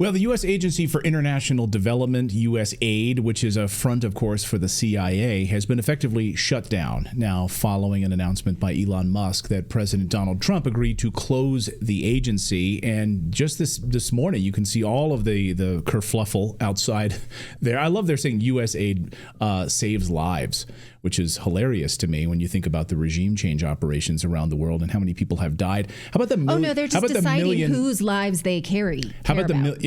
Well, the U.S. Agency for International Development, USAID, which is a front, of course, for the CIA, has been effectively shut down now following an announcement by Elon Musk that President Donald Trump agreed to close the agency. And just this morning, you can see all of the kerfluffle outside there. I love they're saying USAID saves lives, which is hilarious to me when you think about the regime change operations around the world and how many people have died. How about the million? Oh no, they're just deciding whose lives they care about.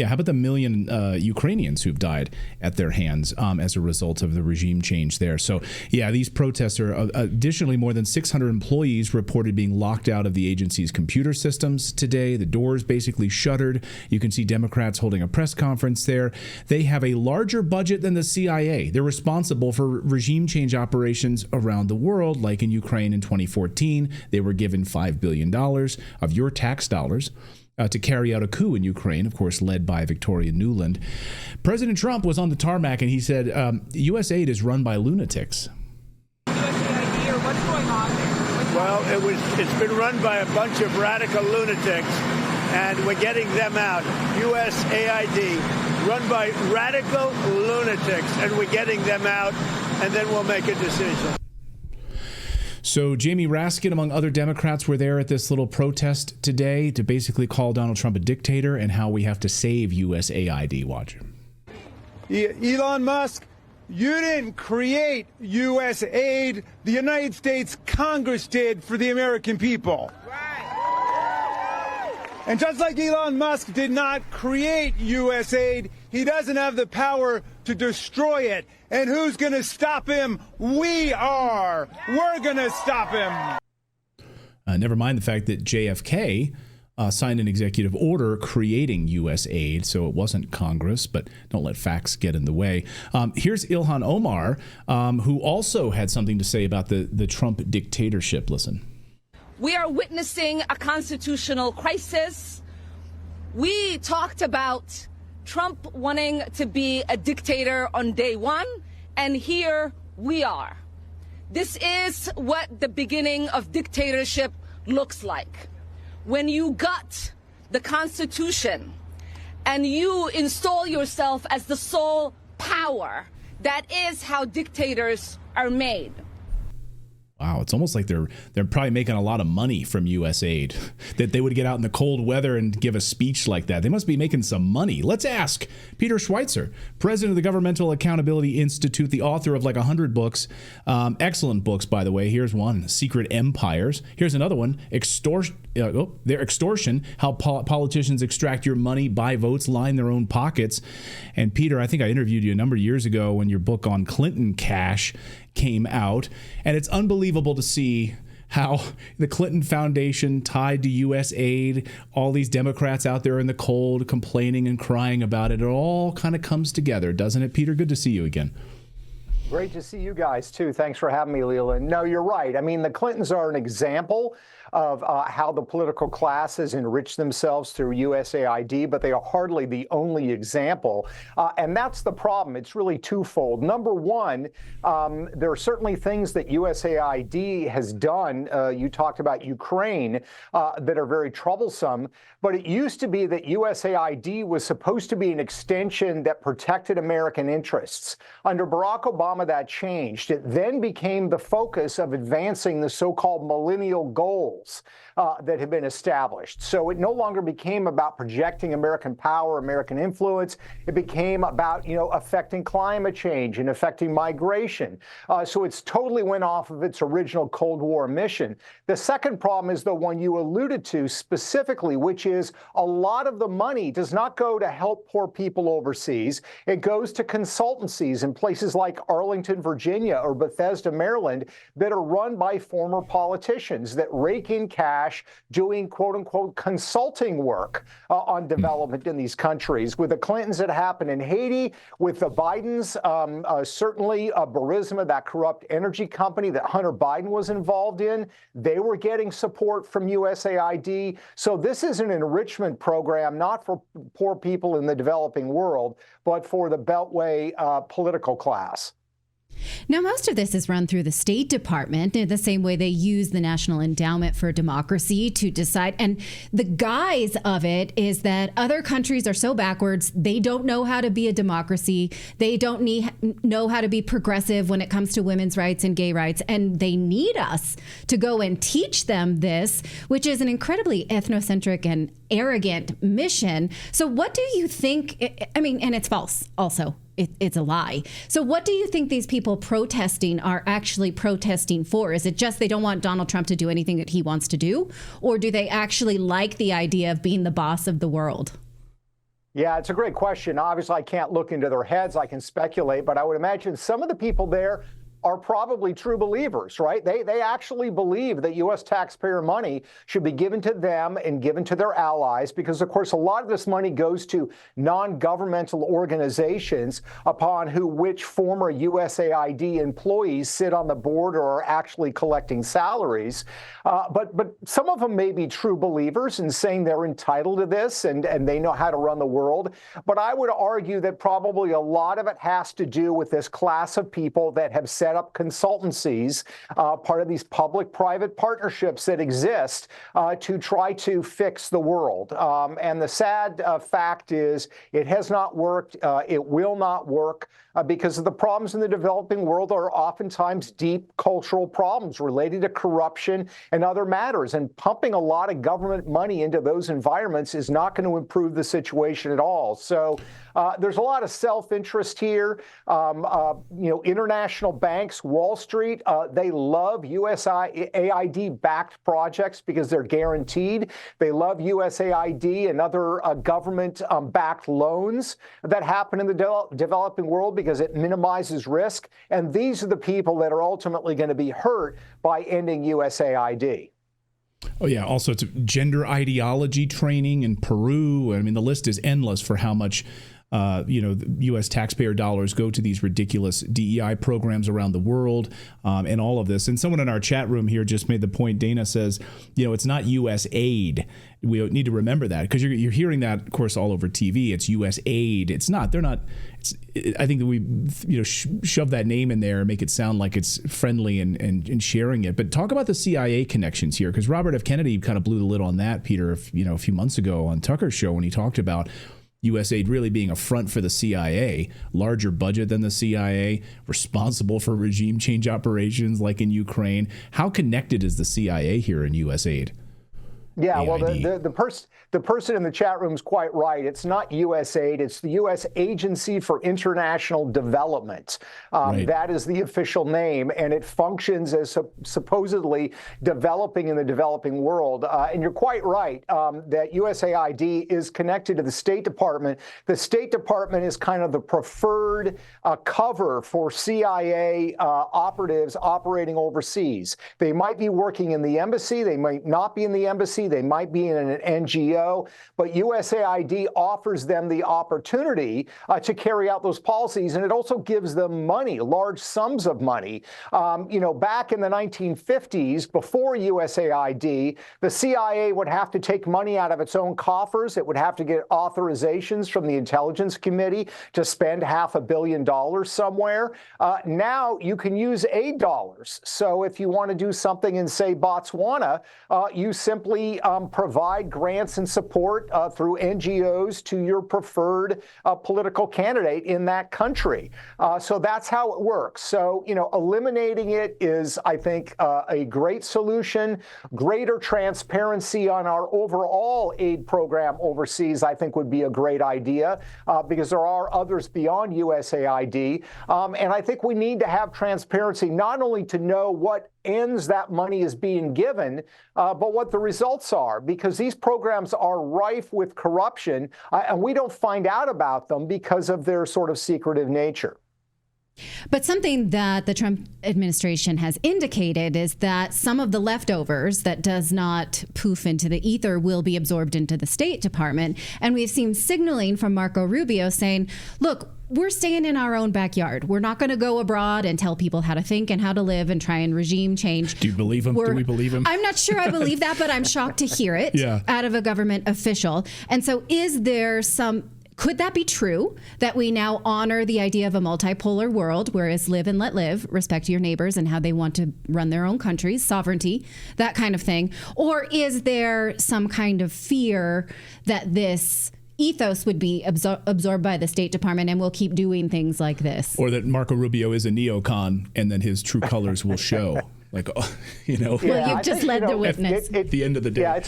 How about the million Ukrainians who've died at their hands as a result of the regime change there? So yeah, these protests are additionally more than 600 employees reported being locked out of the agency's computer systems today. The doors basically shuttered. You can see Democrats holding a press conference there. They have a larger budget than the CIA. They're responsible for regime change operations around the world, like in Ukraine in 2014. They were given $5 billion of your tax dollars to carry out a coup in Ukraine, of course, led by Victoria Nuland. President Trump was on the tarmac and he said, USAID is run by lunatics. USAID, or what's going on there? Well, it's been run by a bunch of radical lunatics, and we're getting them out. USAID, run by radical lunatics, and we're getting them out, and then we'll make a decision. So Jamie Raskin, among other Democrats, were there at this little protest today to basically call Donald Trump a dictator and how we have to save USAID. Watch. Elon Musk, you didn't create USAID. The United States Congress did for the American people. And just like Elon Musk did not create USAID, he doesn't have the power to destroy it. And who's going to stop him? We are. We're going to stop him. Never mind the fact that JFK signed an executive order creating USAID, so it wasn't Congress, but don't let facts get in the way. Here's Ilhan Omar, who also had something to say about the Trump dictatorship. Listen. We are witnessing a constitutional crisis. We talked about Trump wanting to be a dictator on day one, and here we are. This is what the beginning of dictatorship looks like. When you gut the Constitution and you install yourself as the sole power, that is how dictators are made. Wow, it's almost like they're probably making a lot of money from USAID, that they would get out in the cold weather and give a speech like that. They must be making some money. Let's ask Peter Schweitzer, president of the Governmental Accountability Institute, the author of like 100 books. Excellent books, by the way. Here's one, Secret Empires. Here's another one, Extortion, how politicians extract your money, buy votes, line their own pockets. And Peter, I think I interviewed you a number of years ago when your book on Clinton cash came out, and it's unbelievable to see how the Clinton Foundation tied to USAID, all these Democrats out there in the cold complaining and crying about it, it all kind of comes together, doesn't it, Peter? Good to see you again. Great to see you guys, too. Thanks for having me, Leland. No, you're right. I mean, the Clintons are an example of how the political class has enriched themselves through USAID, but they are hardly the only example. And that's the problem. It's really twofold. Number one, there are certainly things that USAID has done. You talked about Ukraine that are very troublesome. But it used to be that USAID was supposed to be an extension that protected American interests. Under Barack Obama, that changed. It then became the focus of advancing the so-called millennial goals that had been established. So it no longer became about projecting American power, American influence. It became about, affecting climate change and affecting migration. So it's totally went off of its original Cold War mission. The second problem is the one you alluded to specifically, which is a lot of the money does not go to help poor people overseas. It goes to consultancies in places like Arlington, Virginia, or Bethesda, Maryland, that are run by former politicians that rake in cash doing, quote unquote, consulting work on development in these countries. With the Clintons, it happened in Haiti. With the Bidens, certainly Burisma, that corrupt energy company that Hunter Biden was involved in, they were getting support from USAID. So this is an enrichment program, not for poor people in the developing world, but for the Beltway political class. Now, most of this is run through the State Department in the same way they use the National Endowment for Democracy to decide. And the guise of it is that other countries are so backwards, they don't know how to be a democracy. They don't know how to be progressive when it comes to women's rights and gay rights. And they need us to go and teach them this, which is an incredibly ethnocentric and arrogant mission. So what do you think? I mean, and it's false also. It's a lie. So what do you think these people protesting are actually protesting for? Is it just they don't want Donald Trump to do anything that he wants to do? Or do they actually like the idea of being the boss of the world? Yeah, it's a great question. Obviously, I can't look into their heads. I can speculate, but I would imagine some of the people there are probably true believers, right? They actually believe that U.S. taxpayer money should be given to them and given to their allies because, of course, a lot of this money goes to non-governmental organizations upon which former USAID employees sit on the board or are actually collecting salaries. But some of them may be true believers in saying they're entitled to this and they know how to run the world. But I would argue that probably a lot of it has to do with this class of people that have set up consultancies, part of these public-private partnerships that exist to try to fix the world. And the sad fact is it has not worked. It will not work because of the problems in the developing world are oftentimes deep cultural problems related to corruption and other matters. And pumping a lot of government money into those environments is not going to improve the situation at all. So there's a lot of self-interest here. International banks, Wall Street, they love USAID-backed projects because they're guaranteed. They love USAID and other government-backed loans that happen in the developing world because it minimizes risk. And these are the people that are ultimately going to be hurt by ending USAID. Oh, yeah. Also, it's gender ideology training in Peru. I mean, the list is endless for how much U.S. taxpayer dollars go to these ridiculous DEI programs around the world and all of this. And someone in our chat room here just made the point. Dana says, it's not USAID. We need to remember that because you're hearing that, of course, all over TV. It's USAID. It's not. They're not. I think that we shove that name in there and make it sound like it's friendly and sharing it. But talk about the CIA connections here because Robert F. Kennedy kind of blew the lid on that, Peter, a few months ago on Tucker's show when he talked about USAID really being a front for the CIA, larger budget than the CIA, responsible for regime change operations like in Ukraine. How connected is the CIA here in USAID? Yeah, well, the person in the chat room is quite right. It's not USAID. It's the U.S. Agency for International Development. Right. That is the official name, and it functions as supposedly developing in the developing world. And you're quite right that USAID is connected to the State Department. The State Department is kind of the preferred cover for CIA operatives operating overseas. They might be working in the embassy. They might not be in the embassy. They might be in an NGO, but USAID offers them the opportunity to carry out those policies, and it also gives them money, large sums of money. Back in the 1950s, before USAID, the CIA would have to take money out of its own coffers. It would have to get authorizations from the Intelligence Committee to spend $500 million somewhere. Now you can use aid dollars. So if you want to do something in, say, Botswana, you simply provide grants and support through NGOs to your preferred political candidate in that country. So that's how it works. So, eliminating it is, I think, a great solution. Greater transparency on our overall aid program overseas, I think, would be a great idea because there are others beyond USAID. And I think we need to have transparency not only to know what ends that money is being given, but what the results are, because these programs are rife with corruption, and we don't find out about them because of their sort of secretive nature. But something that the Trump administration has indicated is that some of the leftovers that does not poof into the ether will be absorbed into the State Department. And we've seen signaling from Marco Rubio saying, look, we're staying in our own backyard. We're not going to go abroad and tell people how to think and how to live and try and regime change. Do you believe him? Do we believe him? I'm not sure I believe that, but I'm shocked to hear it out of a government official. And so is there some Could that be true, that we now honor the idea of a multipolar world, whereas live and let live, respect your neighbors and how they want to run their own countries, sovereignty, that kind of thing? Or is there some kind of fear that this ethos would be absorbed by the State Department and we'll keep doing things like this? Or that Marco Rubio is a neocon and then his true colors will show. Like, you know. Well, you've just led the witness. At the end of the day.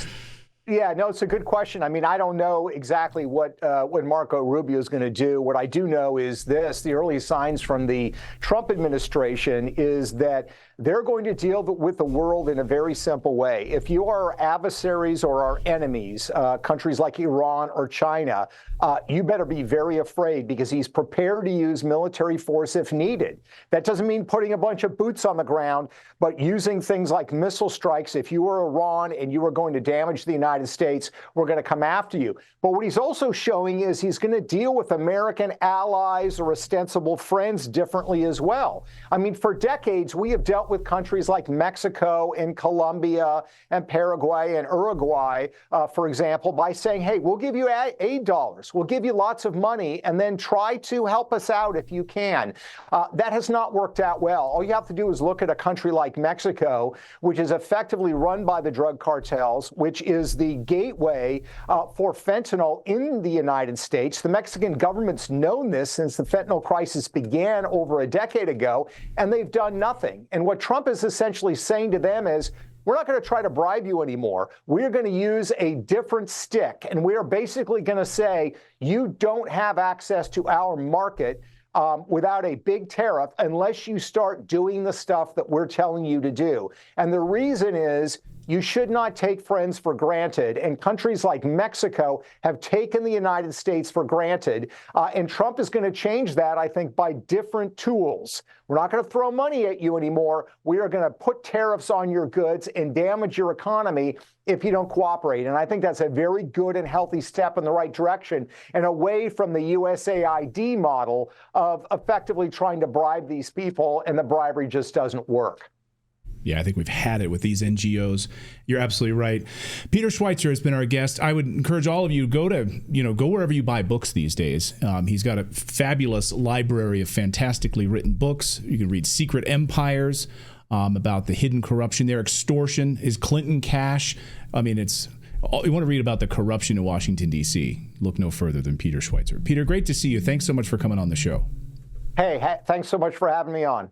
Yeah, no, it's a good question. I mean, I don't know exactly what Marco Rubio is going to do. What I do know is this: the early signs from the Trump administration is that they're going to deal with the world in a very simple way. If you are our adversaries or our enemies, countries like Iran or China, you better be very afraid, because he's prepared to use military force if needed. That doesn't mean putting a bunch of boots on the ground, but using things like missile strikes. If you are Iran and you are going to damage the United States, we're going to come after you. But what he's also showing is he's going to deal with American allies or ostensible friends differently as well. I mean, for decades, we have dealt with countries like Mexico and Colombia and Paraguay and Uruguay, for example, by saying, hey, we'll give you aid dollars. We'll give you lots of money, and then try to help us out if you can. That has not worked out well. All you have to do is look at a country like Mexico, which is effectively run by the drug cartels, which is the gateway for fentanyl in the United States. The Mexican government's known this since the fentanyl crisis began over a decade ago, and they've done nothing. And what Trump is essentially saying to them is, we're not going to try to bribe you anymore. We're going to use a different stick, and we are basically going to say, you don't have access to our market without a big tariff unless you start doing the stuff that we're telling you to do. And the reason is, you should not take friends for granted. And countries like Mexico have taken the United States for granted. And Trump is going to change that, I think, by different tools. We're not going to throw money at you anymore. We are going to put tariffs on your goods and damage your economy if you don't cooperate. And I think that's a very good and healthy step in the right direction, and away from the USAID model of effectively trying to bribe these people, and the bribery just doesn't work. Yeah, I think we've had it with these NGOs. You're absolutely right. Peter Schweitzer has been our guest. I would encourage all of you, go wherever you buy books these days. He's got a fabulous library of fantastically written books. You can read Secret Empires, about the hidden corruption there, extortion, his Clinton cash. I mean, you want to read about the corruption in Washington, D.C., look no further than Peter Schweitzer. Peter, great to see you. Thanks so much for coming on the show. Hey, thanks so much for having me on.